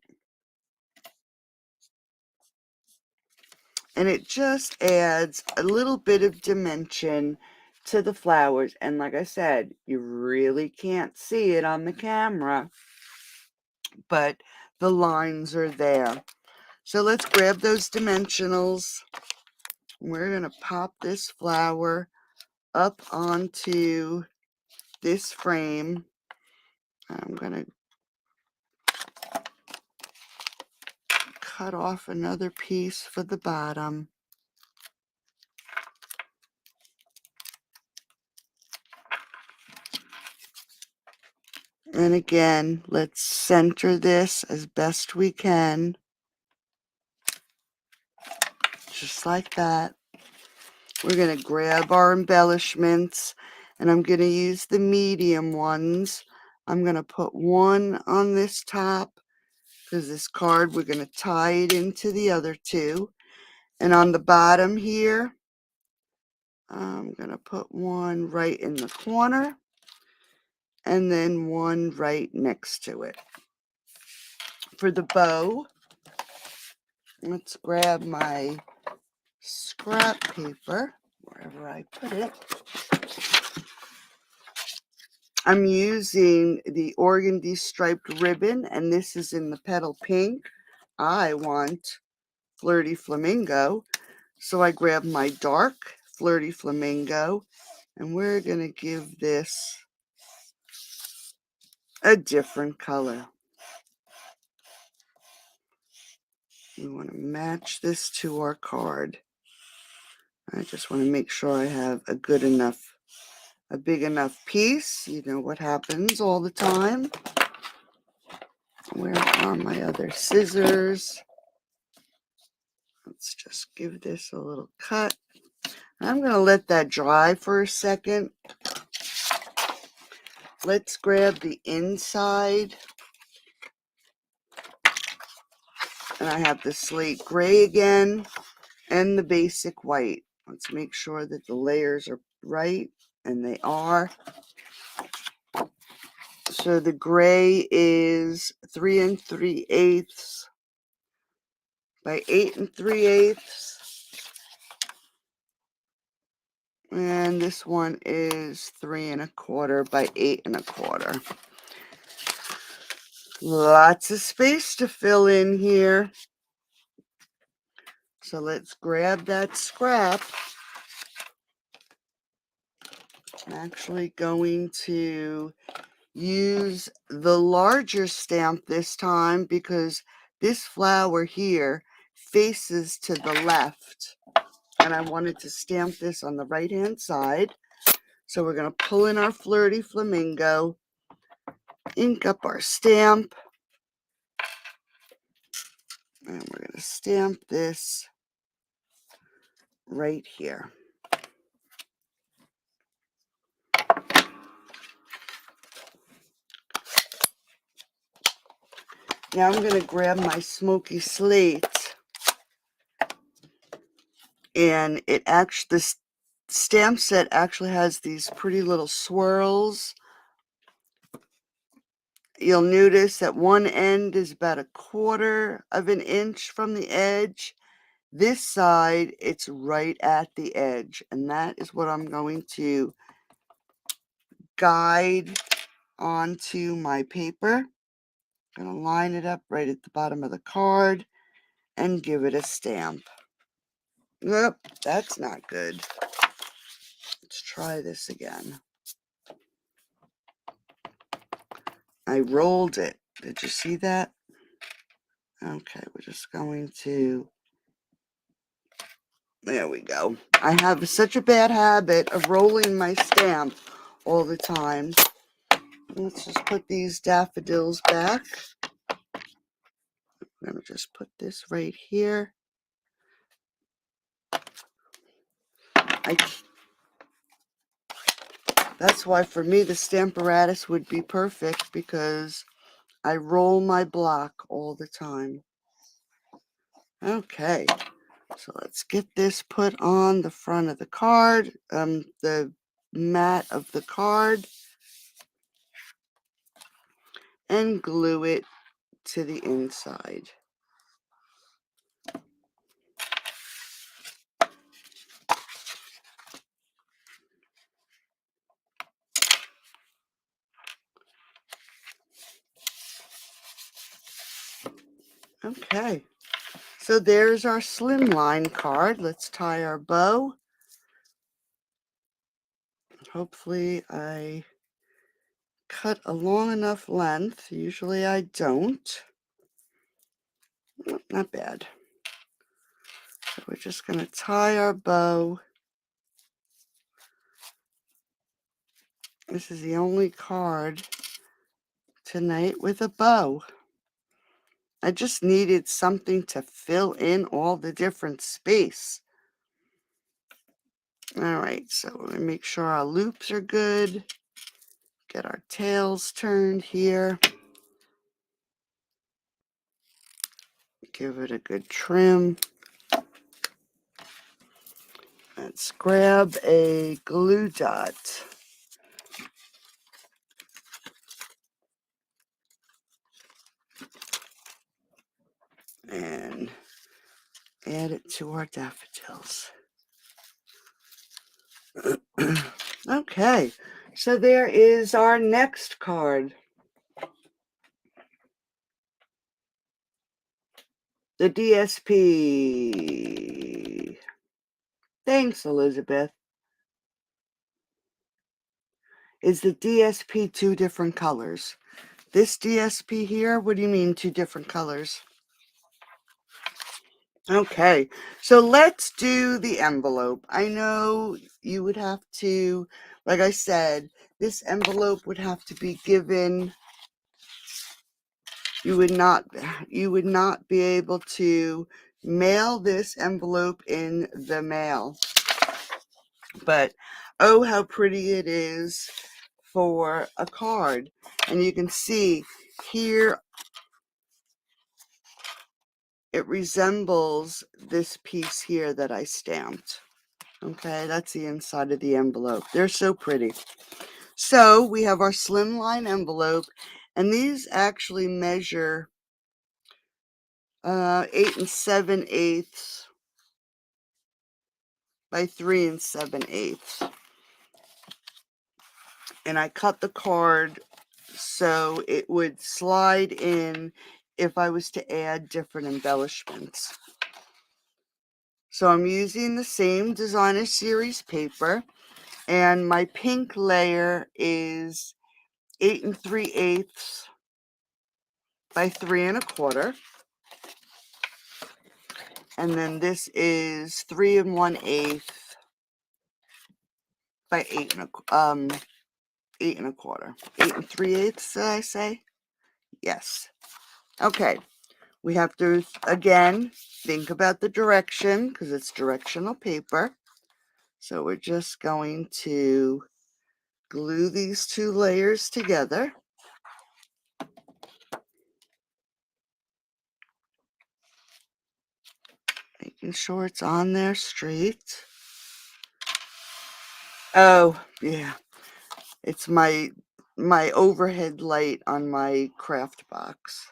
And it just adds a little bit of dimension to the flowers. And like I said, you really can't see it on the camera, but the lines are there. So let's grab those dimensionals. We're going to pop this flower up onto this frame. I'm going to cut off another piece for the bottom. And again, let's center this as best we can. Just like that. We're going to grab our embellishments, and I'm going to use the medium ones. I'm going to put one on this top, because this card, we're going to tie it into the other two. And on the bottom here, I'm going to put one right in the corner, and then one right next to it. For the bow, let's grab my scrap paper, wherever I put it. I'm using the organdy striped ribbon, and this is in the petal pink. I want flirty flamingo, so I grab my dark flirty flamingo, and we're going to give this a different color. We want to match this to our card. I just want to make sure I have a big enough piece. You know what happens all the time. Where are my other scissors? Let's just give this a little cut. I'm going to let that dry for a second. Let's grab the inside. And I have the slate gray again and the basic white. Let's make sure that the layers are right, and they are. So the gray is 3 3/8 by 8 3/8. And this one is 3 1/4 by 8 1/4. Lots of space to fill in here. So let's grab that scrap. I'm actually going to use the larger stamp this time, because this flower here faces to the left, and I wanted to stamp this on the right hand side. So we're going to pull in our flirty flamingo, ink up our stamp, and we're going to stamp this right here. Now I'm going to grab my smoky slate, and this stamp set actually has these pretty little swirls. You'll notice that one end is about 1/4 of an inch from the edge. This side, it's right at the edge, and that is what I'm going to guide onto my paper. I'm going to line it up right at the bottom of the card and give it a stamp. Nope, that's not good. Let's try this again. I rolled it. Did you see that? Okay, we're just going to... There we go. I have such a bad habit of rolling my stamp all the time. Let's just put these daffodils back. I'm going to just put this right here. That's why for me the Stamparatus would be perfect, because I roll my block all the time. Okay, so let's get this put on the front of the card, the mat of the card, and glue it to the inside. Okay, so there's our slimline card. Let's tie our bow. Hopefully I cut a long enough length. Usually I don't. Not bad. So we're just going to tie our bow. This is the only card tonight with a bow. I just needed something to fill in all the different space. All right, so we're going to make sure our loops are good. Get our tails turned here. Give it a good trim. Let's grab a glue dot. And add it to our daffodils. Okay, so there is our next card. The DSP. Thanks, Elizabeth. Is the DSP two different colors? This DSP here, what do you mean two different colors? Okay, so let's do the envelope. I know you would have to, like I said, this envelope would have to be given. You would not be able to mail this envelope in the mail. But oh, how pretty it is for a card. And you can see here it resembles this piece here that I stamped. Okay, that's the inside of the envelope. They're so pretty. So we have our slimline envelope, and these actually measure 8 7/8 by 3 7/8. And I cut the card so it would slide in if I was to add different embellishments. So I'm using the same designer series paper, and my pink layer is 8 3/8 by 3 1/4. And then this is 3 1/8 by 8 1/4. 8 3/8, did I say? Yes. Okay. We have to, again, think about the direction because it's directional paper. So we're just going to glue these two layers together. Making sure it's on there straight. Oh, yeah. It's my overhead light on my craft box.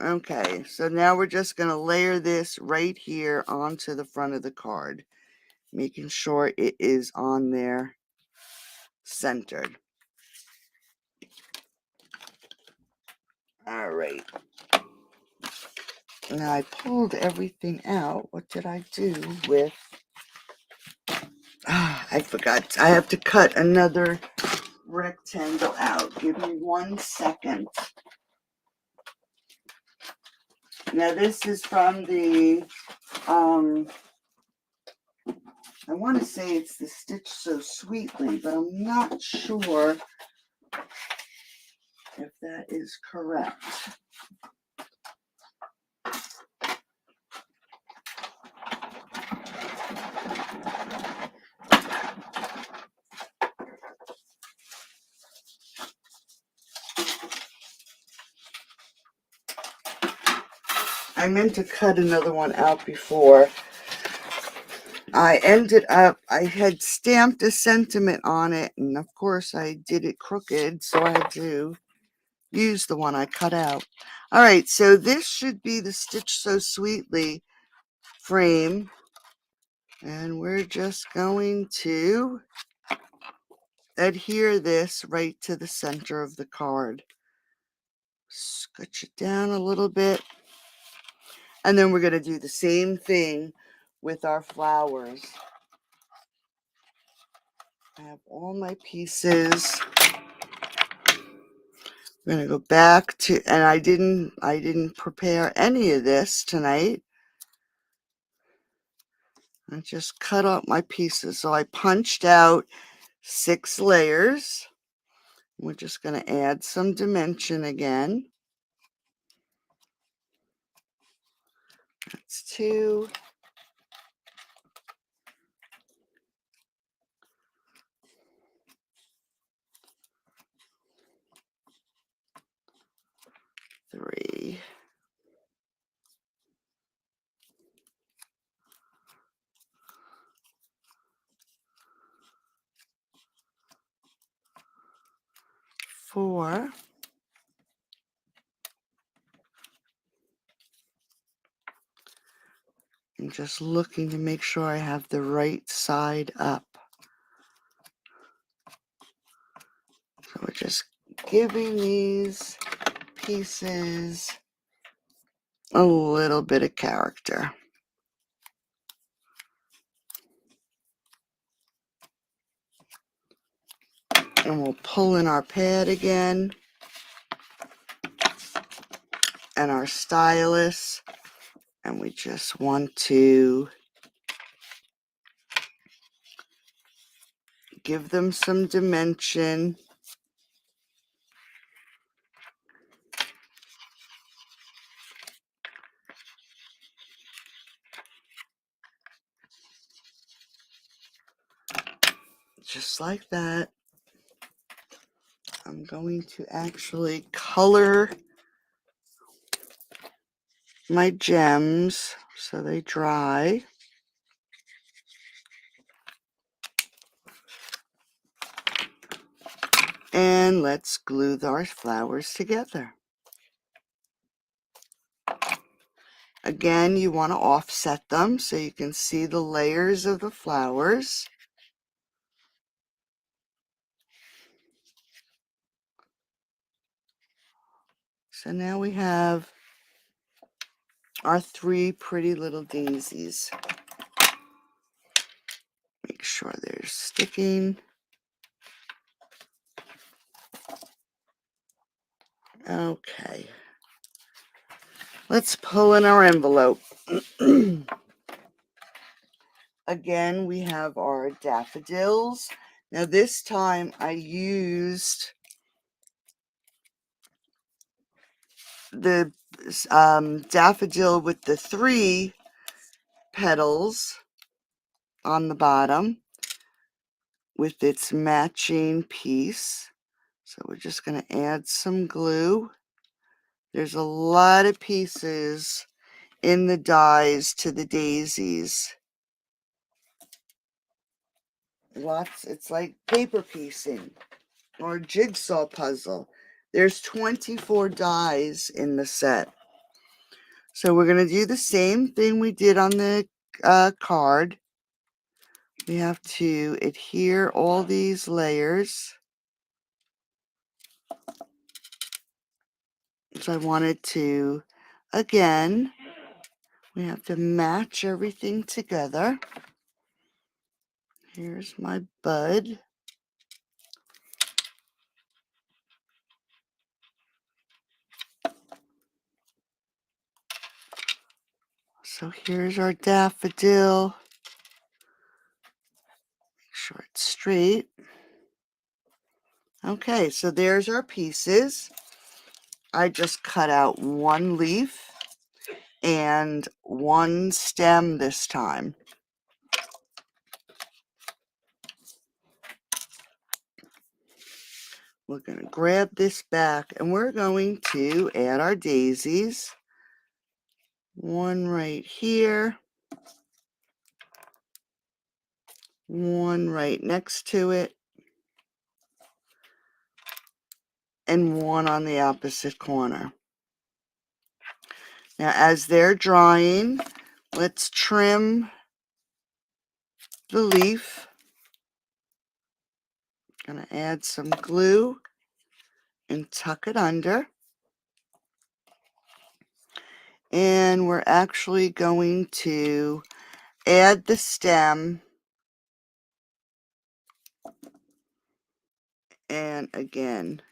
Okay, so now we're just going to layer this right here onto the front of the card, making sure it is on there centered. All right. Now I pulled everything out. What did I do with... I forgot. I have to cut another rectangle out. Give me 1 second. Now this is from the, I want to say it's the Stitch So Sweetly, but I'm not sure if that is correct. I meant to cut another one out before. I had stamped a sentiment on it, and of course I did it crooked, so I had to use the one I cut out. All right, so this should be the Stitch So Sweetly frame, and we're just going to adhere this right to the center of the card. Scooch it down a little bit. And then we're going to do the same thing with our flowers. I have all my pieces. I'm going to go back to, and I didn't prepare any of this tonight. I just cut up my pieces. So I punched out 6 layers. We're just going to add some dimension again. That's 2. 3. 4. I'm just looking to make sure I have the right side up. So we're just giving these pieces a little bit of character. And we'll pull in our pad again and our stylus, and we just want to give them some dimension. Just like that. I'm going to actually color my gems so they dry. And let's glue our flowers together. Again, you want to offset them so you can see the layers of the flowers. So now we have our 3 pretty little daisies. Make sure they're sticking. Okay. Let's pull in our envelope. Again, we have our daffodils. Now this time I used the daffodil with the 3 petals on the bottom with its matching piece. So we're just going to add some glue. There's a lot of pieces in the dies to the daisies. Lots, it's like paper piecing or a jigsaw puzzle. There's 24 dies in the set. So we're going to do the same thing we did on the card. We have to adhere all these layers. So I wanted to, again, we have to match everything together. Here's my bud. So here's our daffodil. Make sure it's straight. Okay, so there's our pieces. I just cut out 1 leaf and 1 stem this time. We're going to grab this back and we're going to add our daisies. 1 right here. 1 right next to it. And 1 on the opposite corner. Now as they're drying, let's trim the leaf. Gonna add some glue and tuck it under. And we're actually going to add the stem. And again,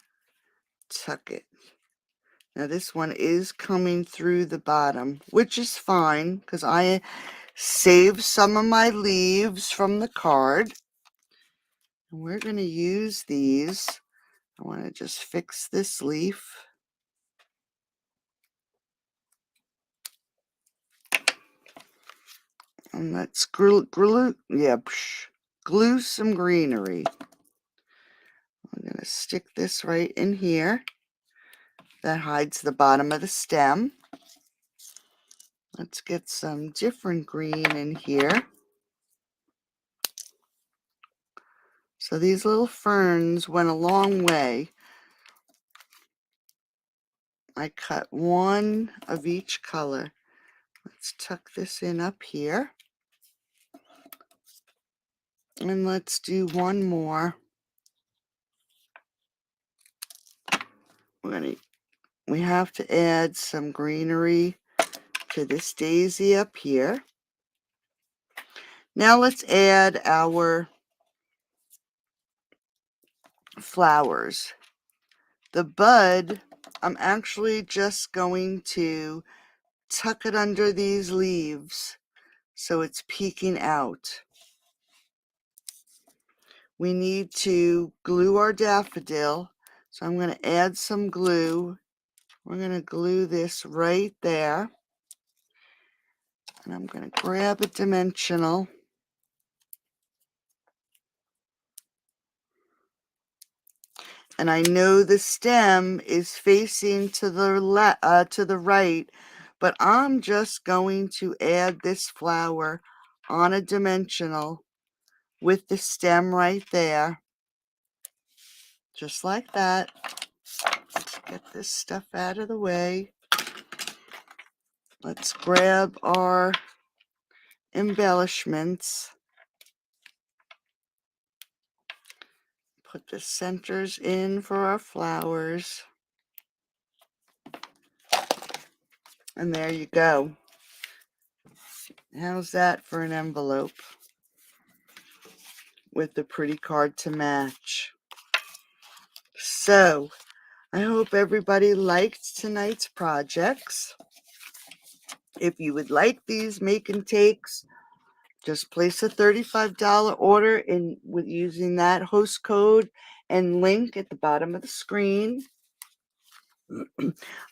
tuck it. Now this one is coming through the bottom, which is fine because I saved some of my leaves from the card. And we're going to use these. I want to just fix this leaf. And let's glue some greenery. I'm going to stick this right in here. That hides the bottom of the stem. Let's get some different green in here. So these little ferns went a long way. I cut one of each color. Let's tuck this in up here. And let's do one more. We have to add some greenery to this daisy up here. Now let's add our flowers. The bud, I'm actually just going to tuck it under these leaves so it's peeking out. We need to glue our daffodil, so I'm going to add some glue. We're going to glue this right there. And I'm going to grab a dimensional. And I know the stem is facing to the right, but I'm just going to add this flower on a dimensional with the stem right there. Just like that. Let's get this stuff out of the way. Let's grab our embellishments. Put the centers in for our flowers. And there you go. How's that for an envelope with the pretty card to match? So, I hope everybody liked tonight's projects. If you would like these make and takes, just place a $35 order with using that host code and link at the bottom of the screen.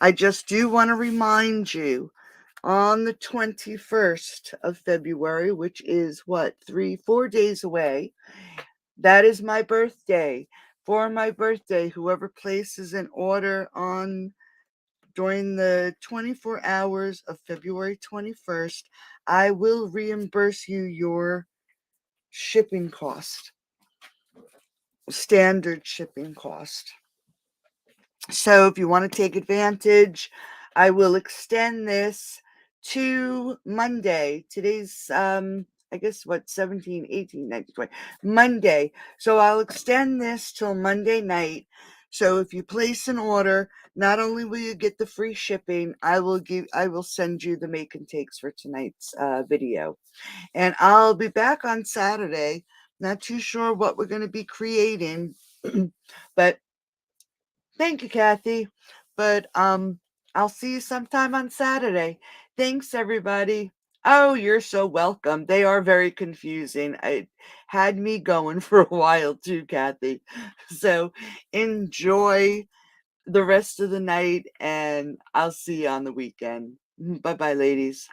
I just do want to remind you, on the 21st of February, which is 4 days away, that is my birthday. For my birthday, whoever places an order during the 24 hours of February 21st, I will reimburse you your shipping cost, standard shipping cost. So if you want to take advantage, I will extend this to Monday. Today's, I guess, 17, 18, 19, 20, Monday. So I'll extend this till Monday night. So if you place an order, not only will you get the free shipping, I will send you the make and takes for tonight's video. And I'll be back on Saturday. Not too sure what we're going to be creating, but thank you, Kathy. But I'll see you sometime on Saturday. Thanks, everybody. Oh, you're so welcome. They are very confusing. It had me going for a while too, Kathy. So enjoy the rest of the night, and I'll see you on the weekend. Bye-bye, ladies.